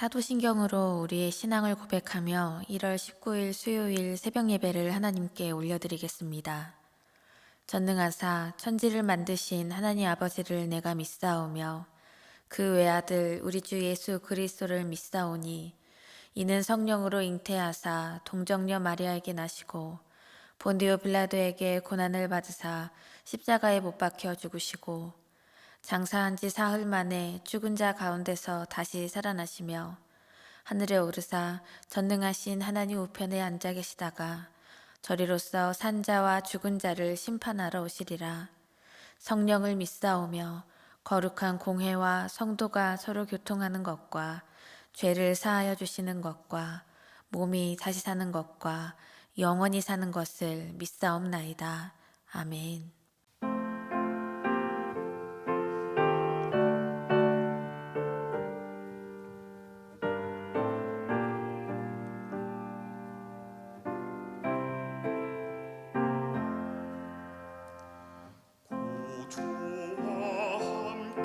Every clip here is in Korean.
사도신경으로 우리의 신앙을 고백하며 1월 19일 수요일 새벽 예배를 하나님께 올려드리겠습니다. 전능하사 천지를 만드신 하나님 아버지를 내가 믿사오며 그 외아들 우리 주 예수 그리스도를 믿사오니 이는 성령으로 잉태하사 동정녀 마리아에게 나시고 본디오 빌라도에게 고난을 받으사 십자가에 못 박혀 죽으시고 장사한 지 사흘 만에 죽은 자 가운데서 다시 살아나시며 하늘에 오르사 전능하신 하나님 우편에 앉아 계시다가 저리로서 산자와 죽은 자를 심판하러 오시리라. 성령을 믿사오며 거룩한 공회와 성도가 서로 교통하는 것과 죄를 사하여 주시는 것과 몸이 다시 사는 것과 영원히 사는 것을 믿사옵나이다. 아멘. 구주와 함께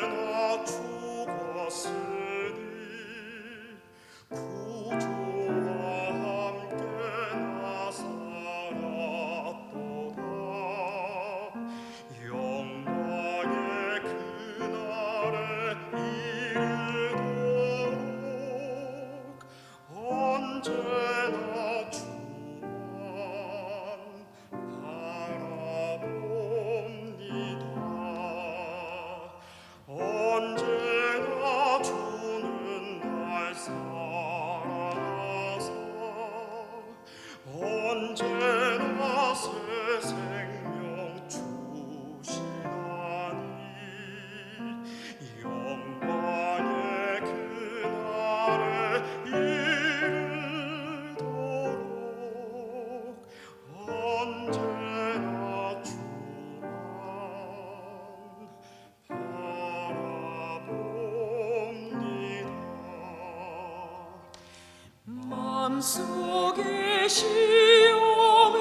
나 죽었으니 구주와 함께 나 살았도다. 영광의 그날에 이르도록 언제나 주만 바라봅니다. 언제나 주는 날 사랑하사 언제나 새 생명 주시나니 영광의 그날에 이르도록 언제나 주만 바라봅니다. 마음속에 시험을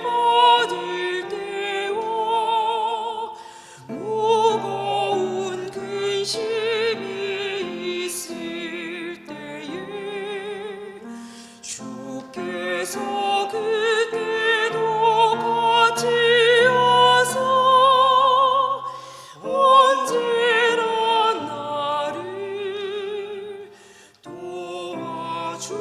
받을 때와 무거운 근심이 있을 때에 주께서 그때도 같이 하사 언제나 나를 도와주시네.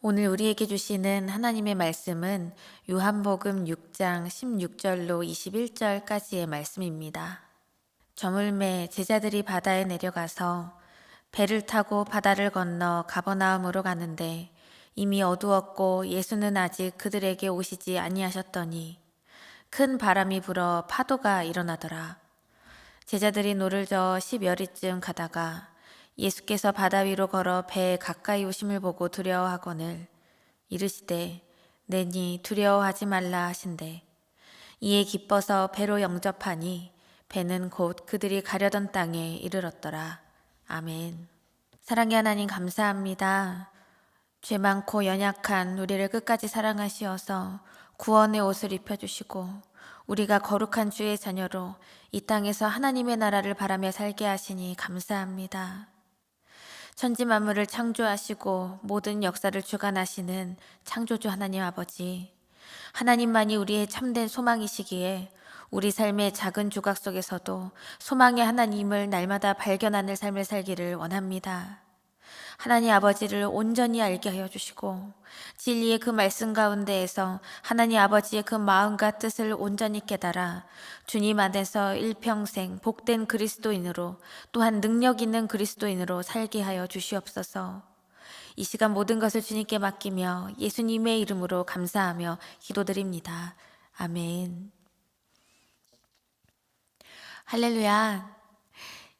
오늘 우리에게 주시는 하나님의 말씀은 요한복음 6장 16절로 21절까지의 말씀입니다. 저물매 제자들이 바다에 내려가서 배를 타고 바다를 건너 가버나움으로 가는데 이미 어두웠고 예수는 아직 그들에게 오시지 아니하셨더니 큰 바람이 불어 파도가 일어나더라. 제자들이 노를 저어 10여리쯤 가다가 예수께서 바다 위로 걸어 배에 가까이 오심을 보고 두려워하거늘 이르시되 내니 두려워하지 말라 하신대 이에 기뻐서 배로 영접하니 배는 곧 그들이 가려던 땅에 이르렀더라. 아멘. 사랑의 하나님 감사합니다. 죄 많고 연약한 우리를 끝까지 사랑하시어서 구원의 옷을 입혀주시고 우리가 거룩한 주의 자녀로 이 땅에서 하나님의 나라를 바라며 살게 하시니 감사합니다. 천지 만물을 창조하시고 모든 역사를 주관하시는 창조주 하나님 아버지, 하나님만이 우리의 참된 소망이시기에 우리 삶의 작은 조각 속에서도 소망의 하나님을 날마다 발견하는 삶을 살기를 원합니다. 하나님 아버지를 온전히 알게 하여 주시고 진리의 그 말씀 가운데에서 하나님 아버지의 그 마음과 뜻을 온전히 깨달아 주님 안에서 일평생 복된 그리스도인으로 또한 능력 있는 그리스도인으로 살게 하여 주시옵소서. 이 시간 모든 것을 주님께 맡기며 예수님의 이름으로 감사하며 기도드립니다. 아멘. 할렐루야.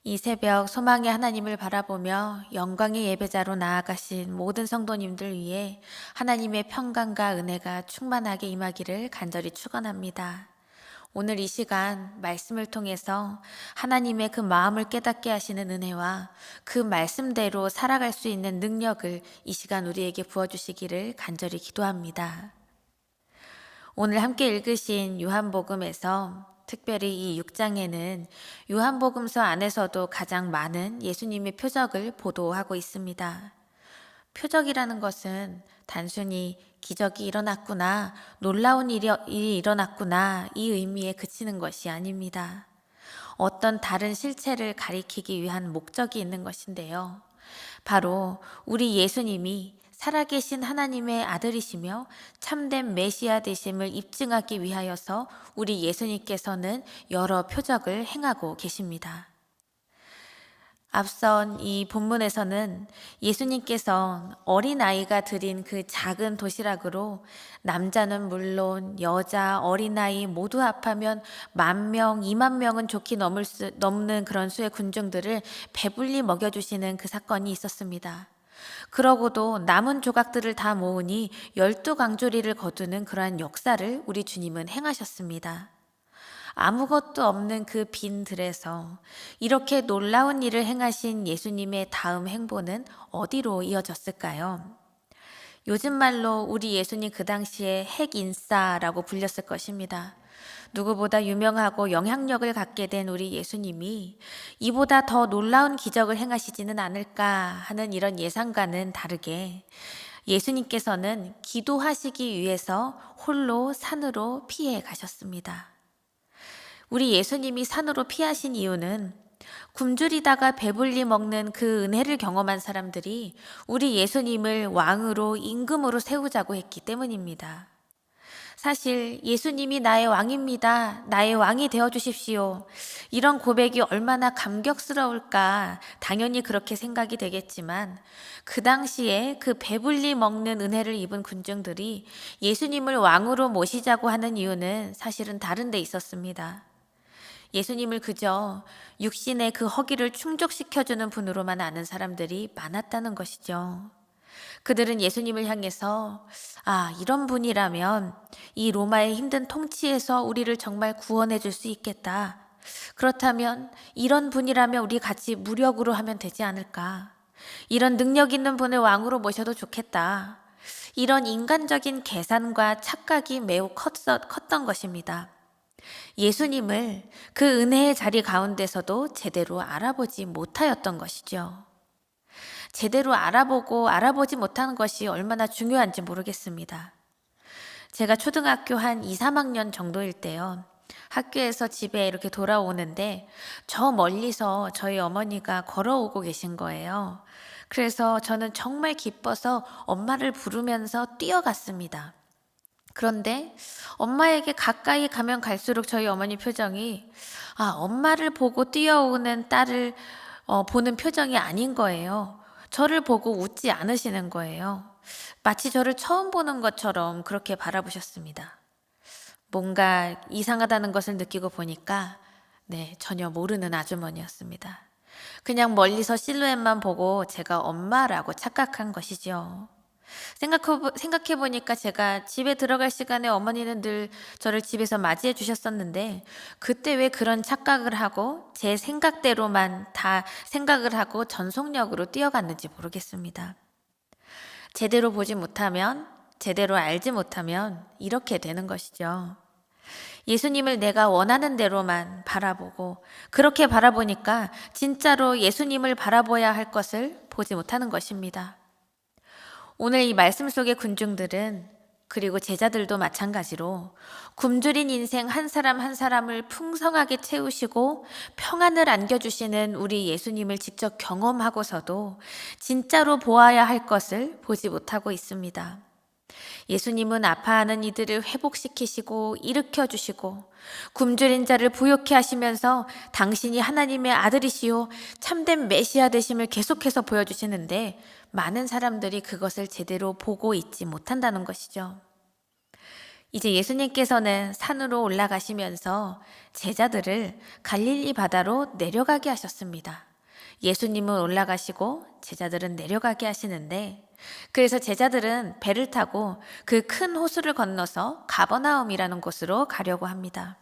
이 새벽 소망의 하나님을 바라보며 영광의 예배자로 나아가신 모든 성도님들 위해 하나님의 평강과 은혜가 충만하게 임하기를 간절히 축원합니다. 오늘 이 시간 말씀을 통해서 하나님의 그 마음을 깨닫게 하시는 은혜와 그 말씀대로 살아갈 수 있는 능력을 이 시간 우리에게 부어주시기를 간절히 기도합니다. 오늘 함께 읽으신 요한복음에서 특별히 이 6장에는 요한복음서 안에서도 가장 많은 예수님의 표적을 보도하고 있습니다. 표적이라는 것은 단순히 기적이 일어났구나, 놀라운 일이 일어났구나 이 의미에 그치는 것이 아닙니다. 어떤 다른 실체를 가리키기 위한 목적이 있는 것인데요. 바로 우리 예수님이 살아계신 하나님의 아들이시며 참된 메시아 되심을 입증하기 위하여서 우리 예수님께서는 여러 표적을 행하고 계십니다. 앞선 이 본문에서는 예수님께서 어린아이가 드린 그 작은 도시락으로 남자는 물론 여자, 어린아이 모두 합하면 10,000명, 20,000명은 좋게 넘는 그런 수의 군중들을 배불리 먹여주시는 그 사건이 있었습니다. 그러고도 남은 조각들을 다 모으니 12강조리를 거두는 그러한 역사를 우리 주님은 행하셨습니다. 아무것도 없는 그 빈 들에서 이렇게 놀라운 일을 행하신 예수님의 다음 행보는 어디로 이어졌을까요? 요즘 말로 우리 예수님 그 당시에 핵인싸라고 불렸을 것입니다. 누구보다 유명하고 영향력을 갖게 된 우리 예수님이 이보다 더 놀라운 기적을 행하시지는 않을까 하는 이런 예상과는 다르게 예수님께서는 기도하시기 위해서 홀로 산으로 피해 가셨습니다. 우리 예수님이 산으로 피하신 이유는 굶주리다가 배불리 먹는 그 은혜를 경험한 사람들이 우리 예수님을 왕으로 임금으로 세우자고 했기 때문입니다. 사실 예수님이 나의 왕입니다. 나의 왕이 되어주십시오. 이런 고백이 얼마나 감격스러울까 당연히 그렇게 생각이 되겠지만 그 당시에 그 배불리 먹는 은혜를 입은 군중들이 예수님을 왕으로 모시자고 하는 이유는 사실은 다른 데 있었습니다. 예수님을 그저 육신의 그 허기를 충족시켜주는 분으로만 아는 사람들이 많았다는 것이죠. 그들은 예수님을 향해서 이런 분이라면 이 로마의 힘든 통치에서 우리를 정말 구원해 줄 수 있겠다. 그렇다면 이런 분이라면 우리 같이 무력으로 하면 되지 않을까. 이런 능력 있는 분을 왕으로 모셔도 좋겠다. 이런 인간적인 계산과 착각이 매우 컸던 것입니다. 예수님을 그 은혜의 자리 가운데서도 제대로 알아보지 못하였던 것이죠. 제대로 알아보지 못하는 것이 얼마나 중요한지 모르겠습니다. 제가 초등학교 한 2, 3학년 정도일 때요. 학교에서 집에 이렇게 돌아오는데 저 멀리서 저희 어머니가 걸어오고 계신 거예요. 그래서 저는 정말 기뻐서 엄마를 부르면서 뛰어갔습니다. 그런데 엄마에게 가까이 가면 갈수록 저희 어머니 표정이 엄마를 보고 뛰어오는 딸을 보는 표정이 아닌 거예요. 저를 보고 웃지 않으시는 거예요. 마치 저를 처음 보는 것처럼 그렇게 바라보셨습니다. 뭔가 이상하다는 것을 느끼고 보니까 전혀 모르는 아주머니였습니다. 그냥 멀리서 실루엣만 보고 제가 엄마라고 착각한 것이죠. 생각해 보니까 제가 집에 들어갈 시간에 어머니는 늘 저를 집에서 맞이해 주셨었는데 그때 왜 그런 착각을 하고 제 생각대로만 다 생각을 하고 전속력으로 뛰어갔는지 모르겠습니다. 제대로 보지 못하면, 제대로 알지 못하면 이렇게 되는 것이죠. 예수님을 내가 원하는 대로만 바라보고 그렇게 바라보니까 진짜로 예수님을 바라봐야 할 것을 보지 못하는 것입니다. 오늘 이 말씀 속의 군중들은 그리고 제자들도 마찬가지로 굶주린 인생 한 사람 한 사람을 풍성하게 채우시고 평안을 안겨주시는 우리 예수님을 직접 경험하고서도 진짜로 보아야 할 것을 보지 못하고 있습니다. 예수님은 아파하는 이들을 회복시키시고 일으켜주시고 굶주린 자를 부욕해 하시면서 당신이 하나님의 아들이시요 참된 메시아 되심을 계속해서 보여주시는데 많은 사람들이 그것을 제대로 보고 있지 못한다는 것이죠. 이제 예수님께서는 산으로 올라가시면서 제자들을 갈릴리 바다로 내려가게 하셨습니다. 예수님은 올라가시고 제자들은 내려가게 하시는데 그래서 제자들은 배를 타고 그 큰 호수를 건너서 가버나움이라는 곳으로 가려고 합니다.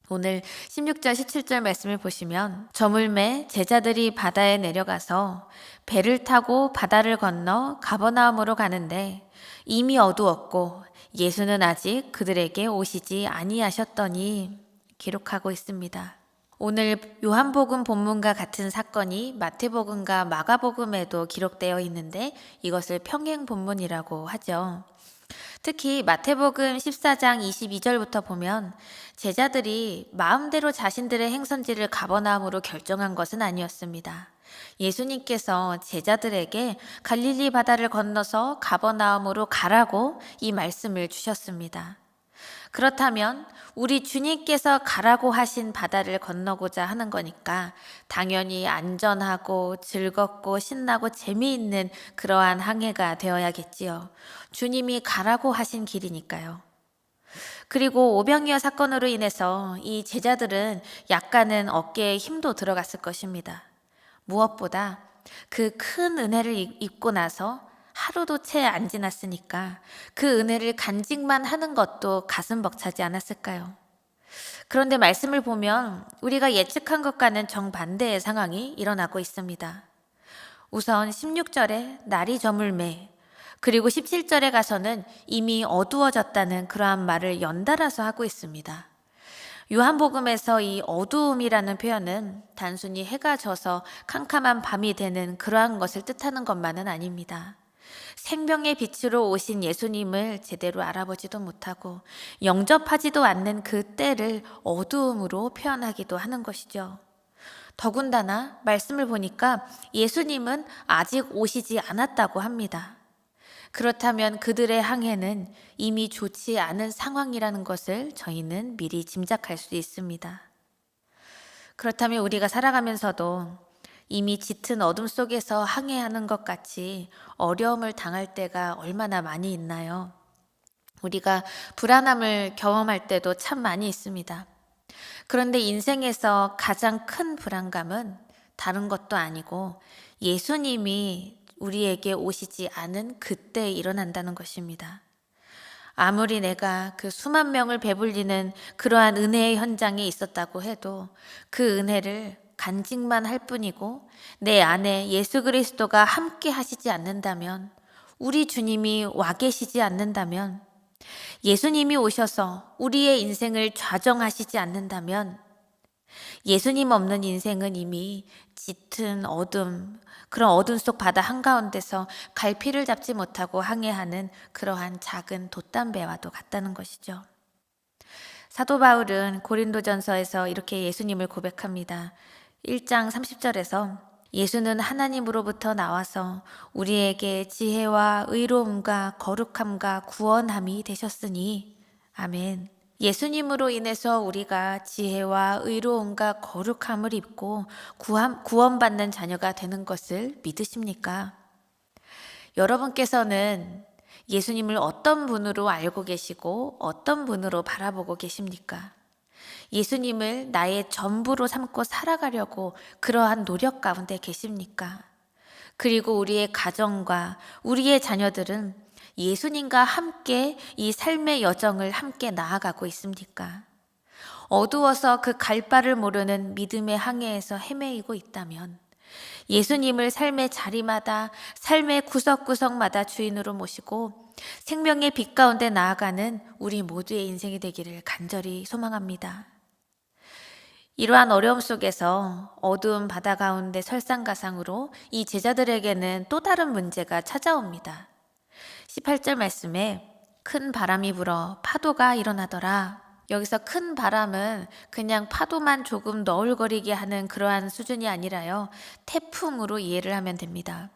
오늘 16절 17절 말씀을 보시면 저물매 제자들이 바다에 내려가서 배를 타고 바다를 건너 가버나움으로 가는데 이미 어두웠고 예수는 아직 그들에게 오시지 아니하셨더니 기록하고 있습니다. 오늘 요한복음 본문과 같은 사건이 마태복음과 마가복음에도 기록되어 있는데 이것을 평행 본문이라고 하죠. 특히 마태복음 14장 22절부터 보면 제자들이 마음대로 자신들의 행선지를 가버나움으로 결정한 것은 아니었습니다. 예수님께서 제자들에게 갈릴리 바다를 건너서 가버나움으로 가라고 이 말씀을 주셨습니다. 그렇다면 우리 주님께서 가라고 하신 바다를 건너고자 하는 거니까 당연히 안전하고 즐겁고 신나고 재미있는 그러한 항해가 되어야겠지요. 주님이 가라고 하신 길이니까요. 그리고 오병이어 사건으로 인해서 이 제자들은 약간은 어깨에 힘도 들어갔을 것입니다. 무엇보다 그 큰 은혜를 입고 나서 하루도 채 안 지났으니까 그 은혜를 간직만 하는 것도 가슴 벅차지 않았을까요? 그런데 말씀을 보면 우리가 예측한 것과는 정반대의 상황이 일어나고 있습니다. 우선 16절에 날이 저물매 그리고 17절에 가서는 이미 어두워졌다는 그러한 말을 연달아서 하고 있습니다. 요한복음에서 이 어두움이라는 표현은 단순히 해가 져서 캄캄한 밤이 되는 그러한 것을 뜻하는 것만은 아닙니다. 생명의 빛으로 오신 예수님을 제대로 알아보지도 못하고 영접하지도 않는 그 때를 어두움으로 표현하기도 하는 것이죠. 더군다나 말씀을 보니까 예수님은 아직 오시지 않았다고 합니다. 그렇다면 그들의 항해는 이미 좋지 않은 상황이라는 것을 저희는 미리 짐작할 수 있습니다. 그렇다면 우리가 살아가면서도 이미 짙은 어둠 속에서 항해하는 것 같이 어려움을 당할 때가 얼마나 많이 있나요? 우리가 불안함을 경험할 때도 참 많이 있습니다. 그런데 인생에서 가장 큰 불안감은 다른 것도 아니고 예수님이 우리에게 오시지 않은 그때 일어난다는 것입니다. 아무리 내가 그 수만 명을 배불리는 그러한 은혜의 현장에 있었다고 해도 그 은혜를 간직만 할 뿐이고 내 안에 예수 그리스도가 함께 하시지 않는다면, 우리 주님이 와 계시지 않는다면, 예수님이 오셔서 우리의 인생을 좌정하시지 않는다면 예수님 없는 인생은 이미 짙은 어둠, 그런 어둠 속 바다 한가운데서 갈피를 잡지 못하고 항해하는 그러한 작은 돛담배와도 같다는 것이죠. 사도 바울은 고린도전서에서 이렇게 예수님을 고백합니다. 1장 30절에서 예수는 하나님으로부터 나와서 우리에게 지혜와 의로움과 거룩함과 구원함이 되셨으니 아멘. 예수님으로 인해서 우리가 지혜와 의로움과 거룩함을 입고 구원받는 자녀가 되는 것을 믿으십니까? 여러분께서는 예수님을 어떤 분으로 알고 계시고 어떤 분으로 바라보고 계십니까? 예수님을 나의 전부로 삼고 살아가려고 그러한 노력 가운데 계십니까? 그리고 우리의 가정과 우리의 자녀들은 예수님과 함께 이 삶의 여정을 함께 나아가고 있습니까? 어두워서 그 갈 바를 모르는 믿음의 항해에서 헤매이고 있다면 예수님을 삶의 자리마다 삶의 구석구석마다 주인으로 모시고 생명의 빛 가운데 나아가는 우리 모두의 인생이 되기를 간절히 소망합니다. 이러한 어려움 속에서 어두운 바다 가운데 설상가상으로 이 제자들에게는 또 다른 문제가 찾아옵니다. 18절 말씀에 큰 바람이 불어 파도가 일어나더라. 여기서 큰 바람은 그냥 파도만 조금 너울거리게 하는 그러한 수준이 아니라요. 태풍으로 이해를 하면 됩니다.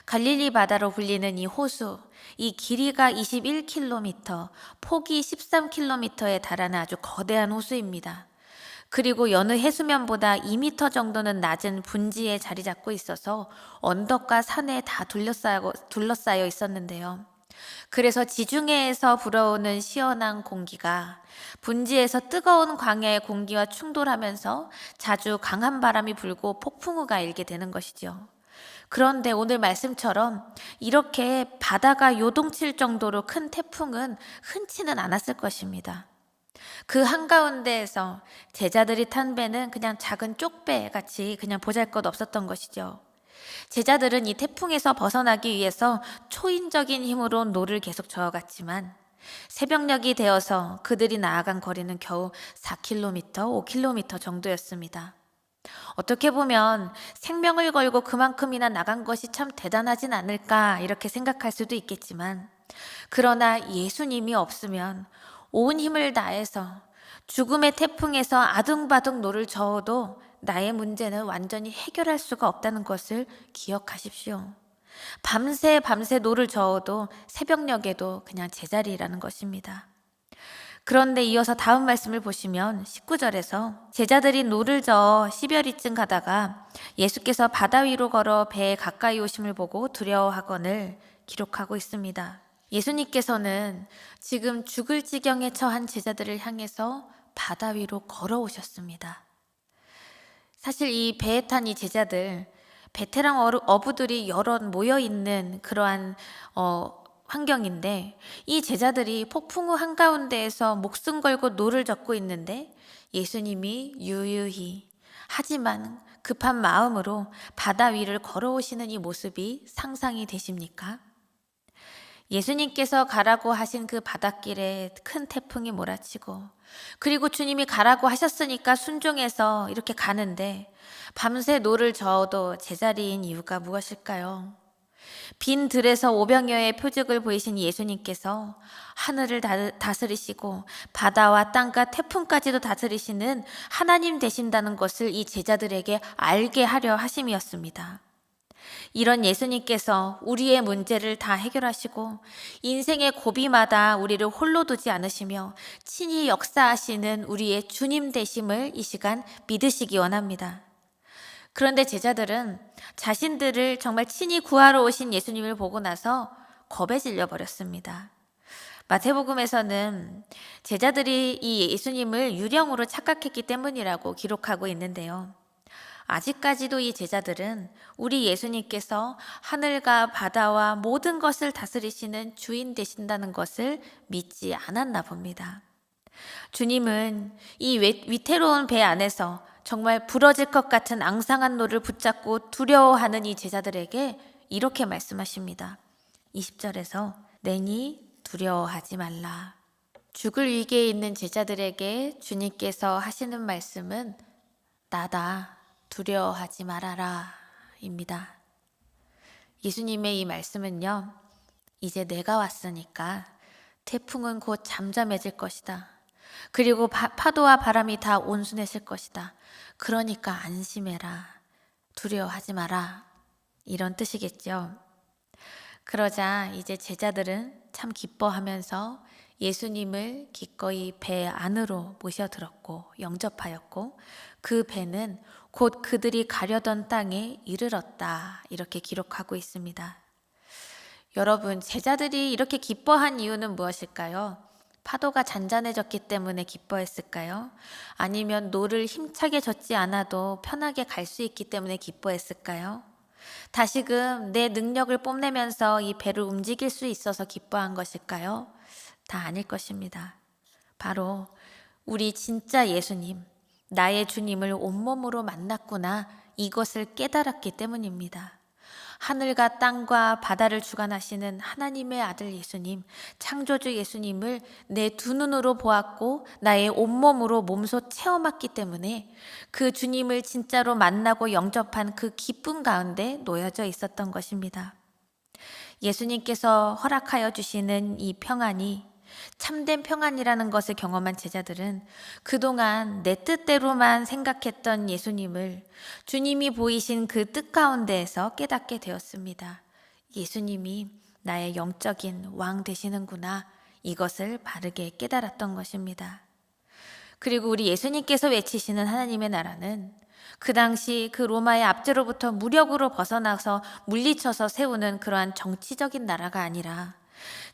갈릴리 바다로 불리는 이 호수, 이 길이가 21km, 폭이 13km에 달하는 아주 거대한 호수입니다. 그리고 여느 해수면보다 2m 정도는 낮은 분지에 자리 잡고 있어서 언덕과 산에 다 둘러싸여 있었는데요. 그래서 지중해에서 불어오는 시원한 공기가 분지에서 뜨거운 광야의 공기와 충돌하면서 자주 강한 바람이 불고 폭풍우가 일게 되는 것이죠. 그런데 오늘 말씀처럼 이렇게 바다가 요동칠 정도로 큰 태풍은 흔치는 않았을 것입니다. 그 한가운데에서 제자들이 탄 배는 그냥 작은 쪽배 같이 그냥 보잘것없었던 것이죠. 제자들은 이 태풍에서 벗어나기 위해서 초인적인 힘으로 노를 계속 저어갔지만 새벽녘이 되어서 그들이 나아간 거리는 겨우 4km, 5km 정도였습니다. 어떻게 보면 생명을 걸고 그만큼이나 나간 것이 참 대단하진 않을까 이렇게 생각할 수도 있겠지만 그러나 예수님이 없으면 온 힘을 다해서 죽음의 태풍에서 아둥바둥 노를 저어도 나의 문제는 완전히 해결할 수가 없다는 것을 기억하십시오. 밤새 노를 저어도 새벽녘에도 그냥 제자리라는 것입니다. 그런데 이어서 다음 말씀을 보시면 19절에서 제자들이 노를 저어 시별이쯤 가다가 예수께서 바다 위로 걸어 배에 가까이 오심을 보고 두려워하거늘 기록하고 있습니다. 예수님께서는 지금 죽을 지경에 처한 제자들을 향해서 바다 위로 걸어오셨습니다. 사실 이 배에 탄 이 제자들, 베테랑 어부들이 여럿 모여있는 그러한 환경인데 이 제자들이 폭풍우 한가운데에서 목숨 걸고 노를 젓고 있는데 예수님이 유유히 하지만 급한 마음으로 바다 위를 걸어오시는 이 모습이 상상이 되십니까? 예수님께서 가라고 하신 그 바닷길에 큰 태풍이 몰아치고 그리고 주님이 가라고 하셨으니까 순종해서 이렇게 가는데 밤새 노를 저어도 제자리인 이유가 무엇일까요? 빈 들에서 500여의 표적을 보이신 예수님께서 하늘을 다스리시고 바다와 땅과 태풍까지도 다스리시는 하나님 되신다는 것을 이 제자들에게 알게 하려 하심이었습니다. 이런 예수님께서 우리의 문제를 다 해결하시고 인생의 고비마다 우리를 홀로 두지 않으시며 친히 역사하시는 우리의 주님 되심을 이 시간 믿으시기 원합니다. 그런데 제자들은 자신들을 정말 친히 구하러 오신 예수님을 보고 나서 겁에 질려 버렸습니다. 마태복음에서는 제자들이 이 예수님을 유령으로 착각했기 때문이라고 기록하고 있는데요. 아직까지도 이 제자들은 우리 예수님께서 하늘과 바다와 모든 것을 다스리시는 주인 되신다는 것을 믿지 않았나 봅니다. 주님은 이 위태로운 배 안에서 정말 부러질 것 같은 앙상한 노를 붙잡고 두려워하는 이 제자들에게 이렇게 말씀하십니다. 20절에서 내니 두려워하지 말라. 죽을 위기에 있는 제자들에게 주님께서 하시는 말씀은 나다. 두려워하지 말아라 입니다. 예수님의 이 말씀은요, 이제 내가 왔으니까 태풍은 곧 잠잠해질 것이다. 그리고 파도와 바람이 다 온순해질 것이다. 그러니까 안심해라. 두려워하지 마라. 이런 뜻이겠죠. 그러자 이제 제자들은 참 기뻐하면서 예수님을 기꺼이 배 안으로 모셔들었고 영접하였고 그 배는 곧 그들이 가려던 땅에 이르렀다. 이렇게 기록하고 있습니다. 여러분, 제자들이 이렇게 기뻐한 이유는 무엇일까요? 파도가 잔잔해졌기 때문에 기뻐했을까요? 아니면 노를 힘차게 젓지 않아도 편하게 갈 수 있기 때문에 기뻐했을까요? 다시금 내 능력을 뽐내면서 이 배를 움직일 수 있어서 기뻐한 것일까요? 다 아닐 것입니다. 바로 우리 진짜 예수님, 나의 주님을 온몸으로 만났구나, 이것을 깨달았기 때문입니다. 하늘과 땅과 바다를 주관하시는 하나님의 아들 예수님, 창조주 예수님을 내 두 눈으로 보았고 나의 온몸으로 몸소 체험했기 때문에 그 주님을 진짜로 만나고 영접한 그 기쁨 가운데 놓여져 있었던 것입니다. 예수님께서 허락하여 주시는 이 평안이 참된 평안이라는 것을 경험한 제자들은 그동안 내 뜻대로만 생각했던 예수님을 주님이 보이신 그 뜻 가운데에서 깨닫게 되었습니다. 예수님이 나의 영적인 왕 되시는구나, 이것을 바르게 깨달았던 것입니다. 그리고 우리 예수님께서 외치시는 하나님의 나라는 그 당시 그 로마의 압제로부터 무력으로 벗어나서 물리쳐서 세우는 그러한 정치적인 나라가 아니라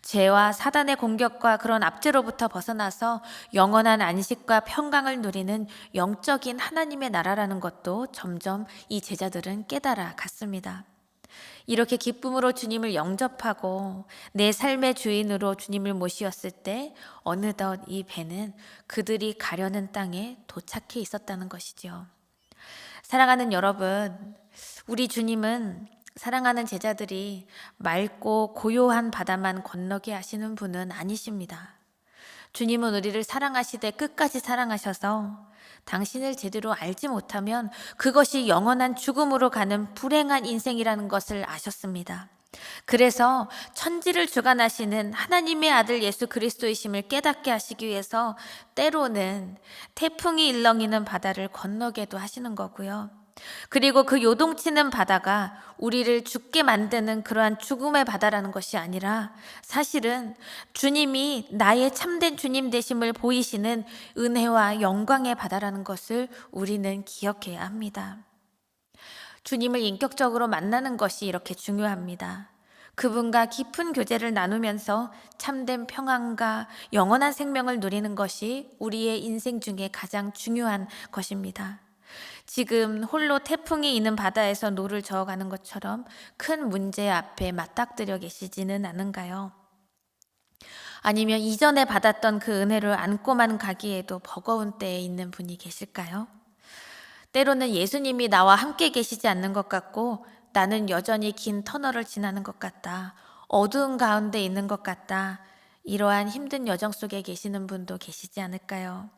죄와 사단의 공격과 그런 압제로부터 벗어나서 영원한 안식과 평강을 누리는 영적인 하나님의 나라라는 것도 점점 이 제자들은 깨달아 갔습니다. 이렇게 기쁨으로 주님을 영접하고 내 삶의 주인으로 주님을 모시었을 때 어느덧 이 배는 그들이 가려는 땅에 도착해 있었다는 것이죠. 사랑하는 여러분, 우리 주님은 사랑하는 제자들이 맑고 고요한 바다만 건너게 하시는 분은 아니십니다. 주님은 우리를 사랑하시되 끝까지 사랑하셔서 당신을 제대로 알지 못하면 그것이 영원한 죽음으로 가는 불행한 인생이라는 것을 아셨습니다. 그래서 천지를 주관하시는 하나님의 아들 예수 그리스도이심을 깨닫게 하시기 위해서 때로는 태풍이 일렁이는 바다를 건너게도 하시는 거고요. 그리고 그 요동치는 바다가 우리를 죽게 만드는 그러한 죽음의 바다라는 것이 아니라 사실은 주님이 나의 참된 주님 되심을 보이시는 은혜와 영광의 바다라는 것을 우리는 기억해야 합니다. 주님을 인격적으로 만나는 것이 이렇게 중요합니다. 그분과 깊은 교제를 나누면서 참된 평안과 영원한 생명을 누리는 것이 우리의 인생 중에 가장 중요한 것입니다. 지금 홀로 태풍이 있는 바다에서 노를 저어가는 것처럼 큰 문제 앞에 맞닥뜨려 계시지는 않은가요? 아니면 이전에 받았던 그 은혜를 안고만 가기에도 버거운 때에 있는 분이 계실까요? 때로는 예수님이 나와 함께 계시지 않는 것 같고 나는 여전히 긴 터널을 지나는 것 같다. 어두운 가운데 있는 것 같다. 이러한 힘든 여정 속에 계시는 분도 계시지 않을까요?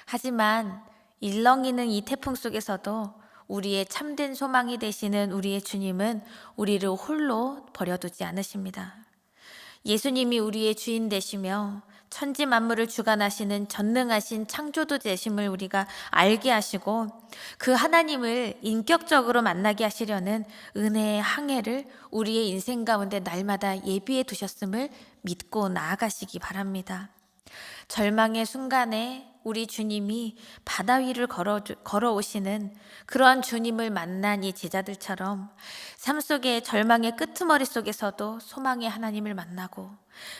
하지만 일렁이는 이 태풍 속에서도 우리의 참된 소망이 되시는 우리의 주님은 우리를 홀로 버려두지 않으십니다. 예수님이 우리의 주인 되시며 천지 만물을 주관하시는 전능하신 창조주 되심을 우리가 알게 하시고 그 하나님을 인격적으로 만나게 하시려는 은혜의 항해를 우리의 인생 가운데 날마다 예비해 두셨음을 믿고 나아가시기 바랍니다. 절망의 순간에 우리 주님이 바다 위를 걸어오시는 그러한 주님을 만난 이 제자들처럼 삶 속의 절망의 끄트머리 속에서도 소망의 하나님을 만나고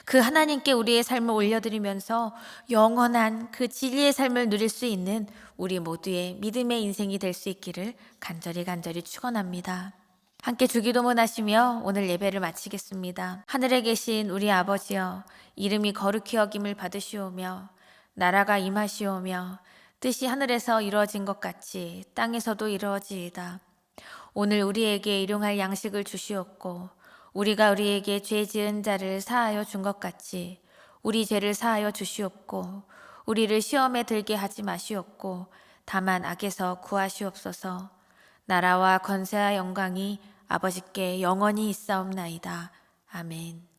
그 하나님께 우리의 삶을 올려드리면서 영원한 그 진리의 삶을 누릴 수 있는 우리 모두의 믿음의 인생이 될 수 있기를 간절히 축원합니다. 함께 주기도문 하시며 오늘 예배를 마치겠습니다. 하늘에 계신 우리 아버지여, 이름이 거룩히 여김을 받으시오며 나라가 임하시오며 뜻이 하늘에서 이루어진 것 같이 땅에서도 이루어지이다. 오늘 우리에게 일용할 양식을 주시옵고 우리가 우리에게 죄 지은 자를 사하여 준 것 같이 우리 죄를 사하여 주시옵고 우리를 시험에 들게 하지 마시옵고 다만 악에서 구하시옵소서. 나라와 권세와 영광이 아버지께 영원히 있사옵나이다. 아멘.